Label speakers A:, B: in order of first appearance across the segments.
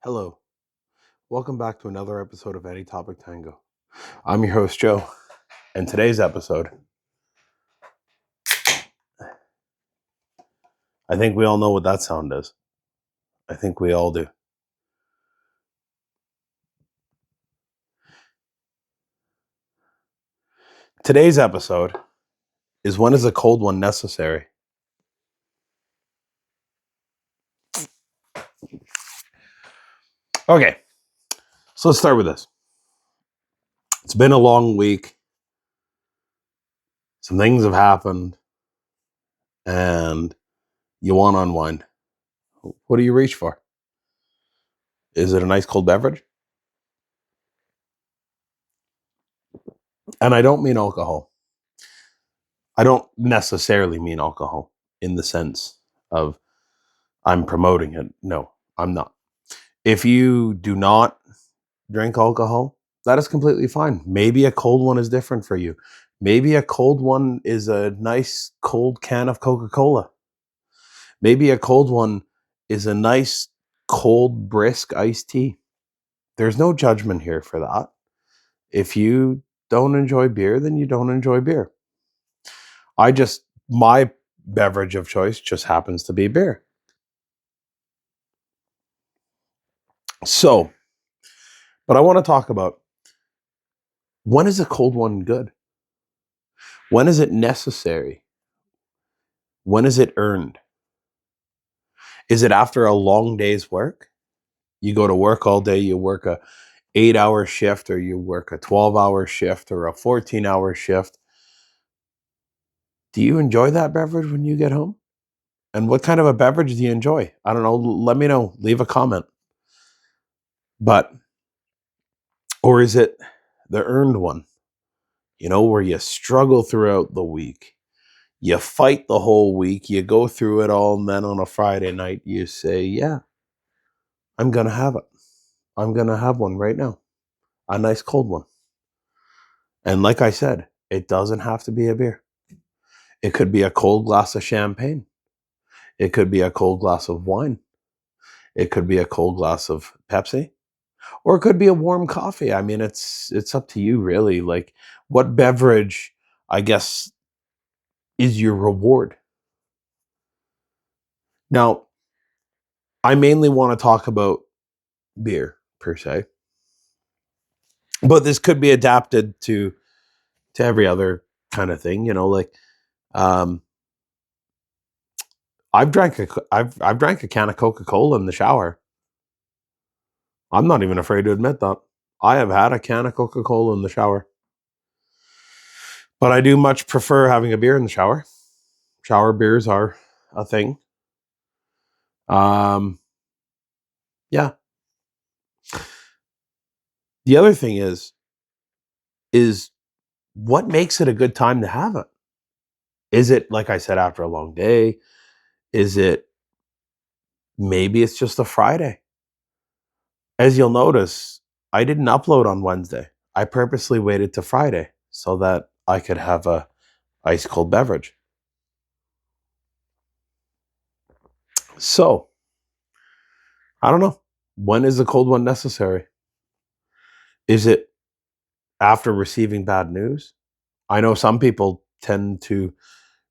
A: Hello, welcome back to another episode of Any Topic Tango. I'm your host, Joe, and today's episode, I think we all know what that sound is. I think we all do. Today's episode is when is a cold one necessary? Okay, so let's start with this. It's been a long week. Some things have happened, and you want to unwind. What do you reach for? Is it a nice cold beverage? And I don't mean alcohol. I don't necessarily mean alcohol in the sense of I'm promoting it. No, I'm not. If you do not drink alcohol, that is completely fine. Maybe a cold one is different for you. Maybe a cold one is a nice cold can of Coca-Cola. Maybe a cold one is a nice cold brisk iced tea. There's no judgment here for that. If you don't enjoy beer, then you don't enjoy beer. My beverage of choice just happens to be beer. So, but I want to talk about, when is a cold one good? When is it necessary? When is it earned? Is it after a long day's work? You go to work all day, you work a 8-hour shift, or you work a 12-hour shift, or a 14-hour shift. Do you enjoy that beverage when you get home? And what kind of a beverage do you enjoy? I don't know. Let me know. Leave a comment. But, or is it the earned one? Where you struggle throughout the week. You fight the whole week. You go through it all. And then on a Friday night, you say, yeah, I'm going to have it. I'm going to have one right now. A nice cold one. And like I said, it doesn't have to be a beer. It could be a cold glass of champagne. It could be a cold glass of wine. It could be a cold glass of Pepsi. Or it could be a warm coffee. I mean, it's up to you really. Like, what beverage, I guess, is your reward? Now, I mainly want to talk about beer per se. But this could be adapted to every other kind of thing, like um I've drank a can of Coca-Cola in the shower. I'm not even afraid to admit that. I have had a can of Coca-Cola in the shower. But I do much prefer having a beer in the shower. Shower beers are a thing. Um, yeah. The other thing is what makes it a good time to have it? Is it, like I said, after a long day? Is it maybe it's just a Friday? As you'll notice, I didn't upload on Wednesday. I purposely waited to Friday so that I could have a ice cold beverage. So, I don't know. When is the cold one necessary? Is it after receiving bad news? I know some people tend to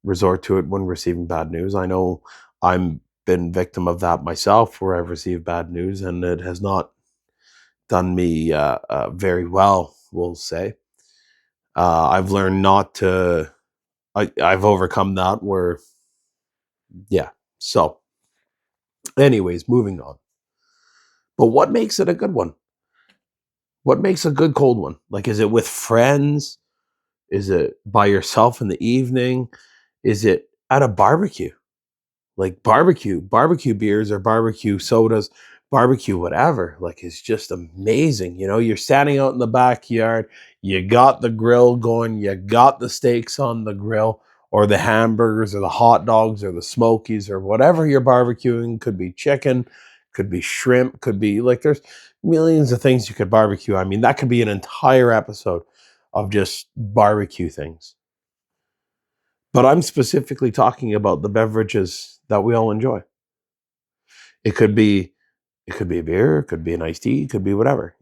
A: resort to it when receiving bad news. I know I'm been victim of that myself, where I've received bad news and it has not done me very well, we'll say. I've learned not to. I've overcome that. Where, yeah. So, anyways, moving on. But what makes it a good one? What makes a good cold one? Like, is it with friends? Is it by yourself in the evening? Is it at a barbecue? Like barbecue beers or barbecue sodas, barbecue whatever. Like, it's just amazing. You're standing out in the backyard, you got the grill going, you got the steaks on the grill, or the hamburgers, or the hot dogs, or the smokies, or whatever you're barbecuing. Could be chicken, could be shrimp, could be, like, there's millions of things you could barbecue. I mean, that could be an entire episode of just barbecue things. But I'm specifically talking about the beverages that we all enjoy. It could be It could be a beer, it could be an iced tea, it could be whatever,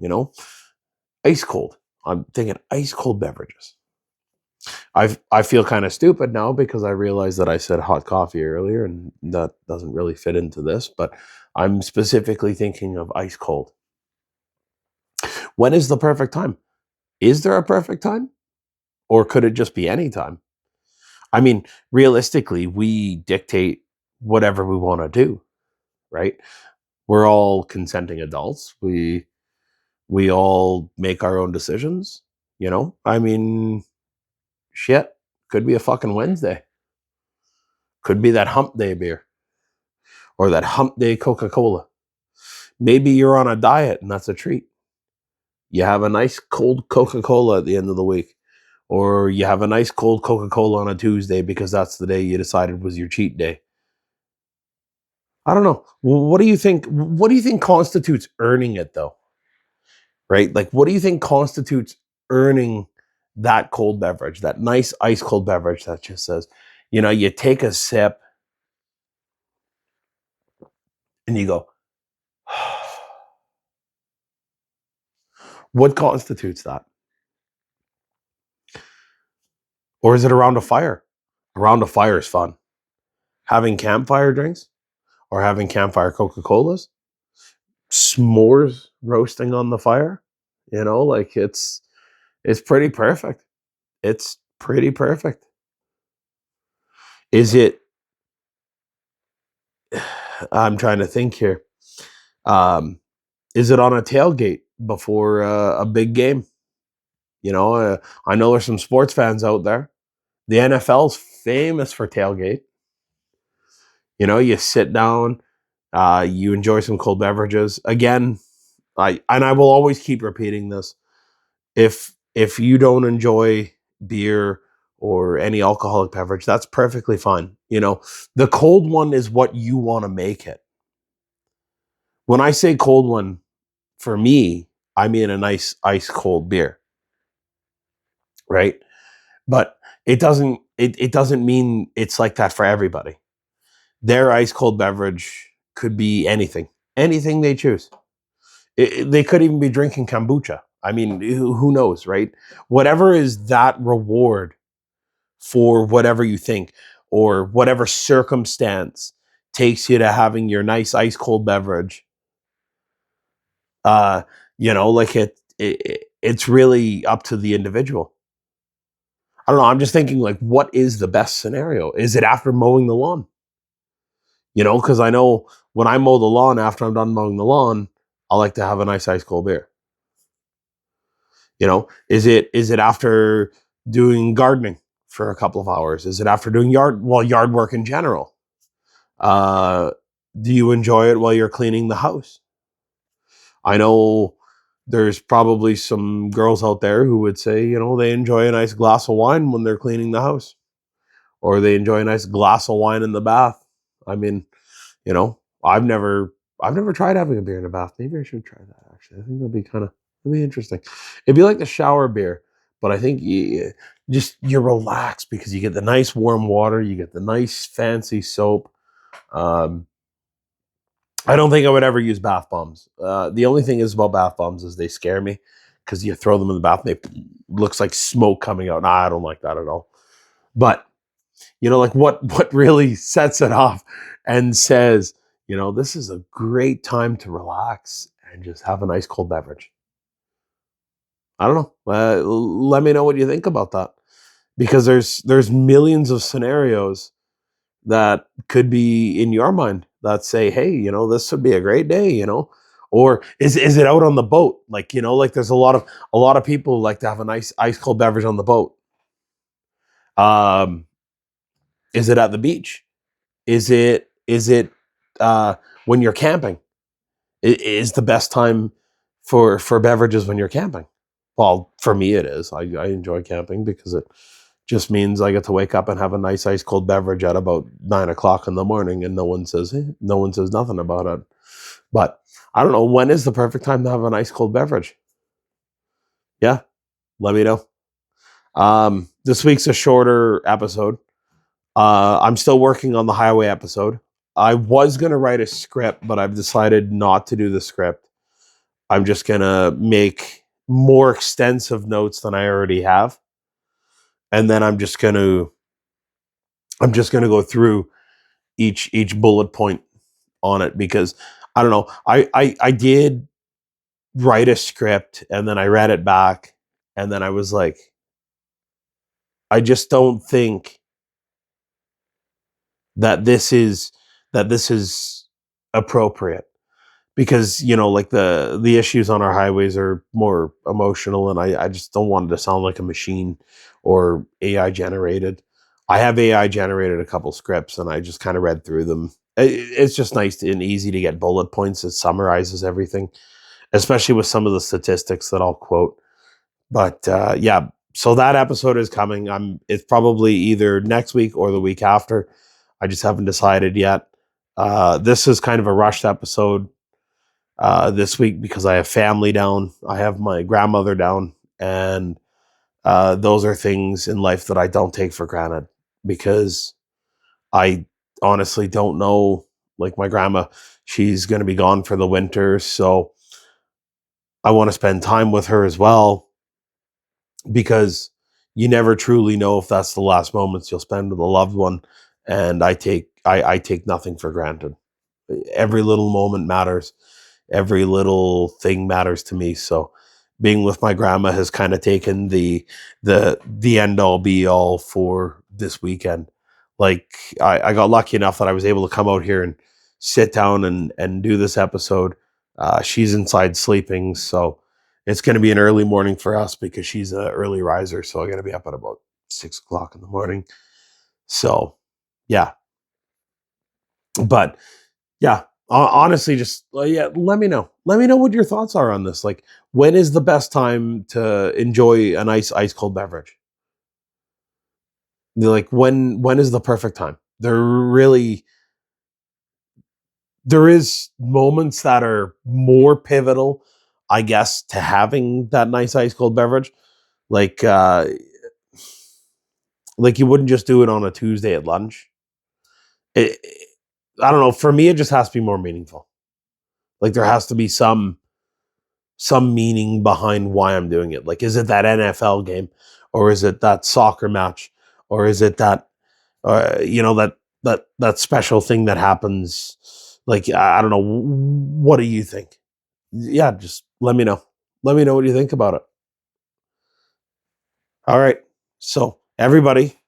A: Ice cold. I'm thinking ice cold beverages. I feel kind of stupid now because I realized that I said hot coffee earlier and that doesn't really fit into this, but I'm specifically thinking of ice cold. When is the perfect time? Is there a perfect time? Or could it just be any time? I mean, realistically, we dictate whatever we want to do, right? We're all consenting adults. We all make our own decisions, I mean, shit, could be a fucking Wednesday. Could be that hump day beer or that hump day Coca-Cola. Maybe you're on a diet and that's a treat. You have a nice cold Coca-Cola at the end of the week, or you have a nice cold Coca-Cola on a Tuesday because that's the day you decided was your cheat day. I don't know. What do you think? What do you think constitutes earning it, though? Right? Like, what do you think constitutes earning that cold beverage, that nice ice cold beverage that just says, you take a sip and you go, what constitutes that? Or is it around a fire? Around a fire is fun. Having campfire drinks or having campfire Coca-Colas, s'mores roasting on the fire, like it's pretty perfect. It's pretty perfect. Is it I'm trying to think here. Is it on a tailgate before a big game? I know there's some sports fans out there. The NFL's famous for tailgate. You sit down, you enjoy some cold beverages. Again, I will always keep repeating this. If you don't enjoy beer or any alcoholic beverage, that's perfectly fine. The cold one is what you want to make it. When I say cold one, for me, I mean a nice ice cold beer, right? But it doesn't mean it's like that for everybody. Their ice cold beverage could be anything they choose. They could even be drinking kombucha. I mean, who knows, right? Whatever is that reward for whatever you think or whatever circumstance takes you to having your nice ice cold beverage. Uh, like it's really up to the individual. I don't know. I'm just thinking, like, what is the best scenario? Is it after mowing the lawn? Because I know when I mow the lawn after I'm done mowing the lawn, I like to have a nice ice cold beer. Is it after doing gardening for a couple of hours? Is it after doing yard work in general? Uh, do you enjoy it while you're cleaning the house? I know there's probably some girls out there who would say, they enjoy a nice glass of wine when they're cleaning the house, or they enjoy a nice glass of wine in the bath. I mean, you know, I've never I've never tried having a beer in a bath. Maybe I should try that actually. I think that'd be interesting. It'd be like the shower beer, but I think you're relaxed because you get the nice warm water, you get the nice fancy soap. Um, I don't think I would ever use bath bombs. The only thing is about bath bombs is they scare me because you throw them in the bath and they looks like smoke coming out. Nah, I don't like that at all. But like what really sets it off and says, this is a great time to relax and just have a nice cold beverage. I don't know. Let me know what you think about that because there's millions of scenarios that could be in your mind that say, hey, this would be a great day, or is it out on the boat? Like, like there's a lot of people like to have a nice ice cold beverage on the boat. Um, is it at the beach? Is it uh, when you're camping? Is the best time for beverages when you're camping? Well, for me it is. I enjoy camping because it just means I get to wake up and have a nice ice cold beverage at about 9 o'clock in the morning, and no one says nothing about it. But I don't know, when is the perfect time to have an ice cold beverage? Yeah, let me know. This week's a shorter episode. I'm still working on the highway episode. I was gonna write a script, but I've decided not to do the script. I'm just gonna make more extensive notes than I already have, and then I'm just gonna go through each bullet point on it, because I don't know. I did write a script and then I read it back and then I was like, I just don't think that this is appropriate, because like the issues on our highways are more emotional, and I just don't want it to sound like a machine or AI generated. I have AI generated a couple scripts and I just kind of read through them. It's just nice and easy to get bullet points. It summarizes everything, especially with some of the statistics that I'll quote. But yeah, so that episode is coming. It's probably either next week or the week after. I just haven't decided yet. This is kind of a rushed episode this week because I have family down. I have my grandmother down, and those are things in life that I don't take for granted, because I honestly don't know. Like my grandma, she's going to be gone for the winter, so I want to spend time with her as well, because you never truly know if that's the last moments you'll spend with a loved one. And I take nothing for granted. Every little moment matters. Every little thing matters to me. So being with my grandma has kind of taken the end all be all for this weekend. Like I got lucky enough that I was able to come out here and sit down and do this episode. She's inside sleeping, so it's going to be an early morning for us because she's an early riser. So I got to be up at about 6 o'clock in the morning. So yeah, but yeah, honestly, just yeah, let me know. Let me know what your thoughts are on this. Like, when is the best time to enjoy a nice ice cold beverage? Like, when is the perfect time? There is moments that are more pivotal, I guess, to having that nice ice cold beverage. Like like you wouldn't just do it on a Tuesday at lunch. It, I don't know. For me, it just has to be more meaningful. Like there has to be some meaning behind why I'm doing it. Like, is it that NFL game, or is it that soccer match, or is it that that special thing that happens? Like, I don't know. What do you think? Yeah, just let me know. Let me know what you think about it. All right. So everybody,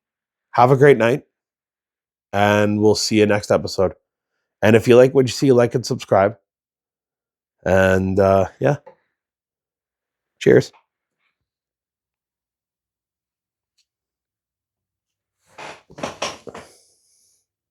A: have a great night, and we'll see you next episode. And if you like what you see, like and subscribe. And yeah, cheers.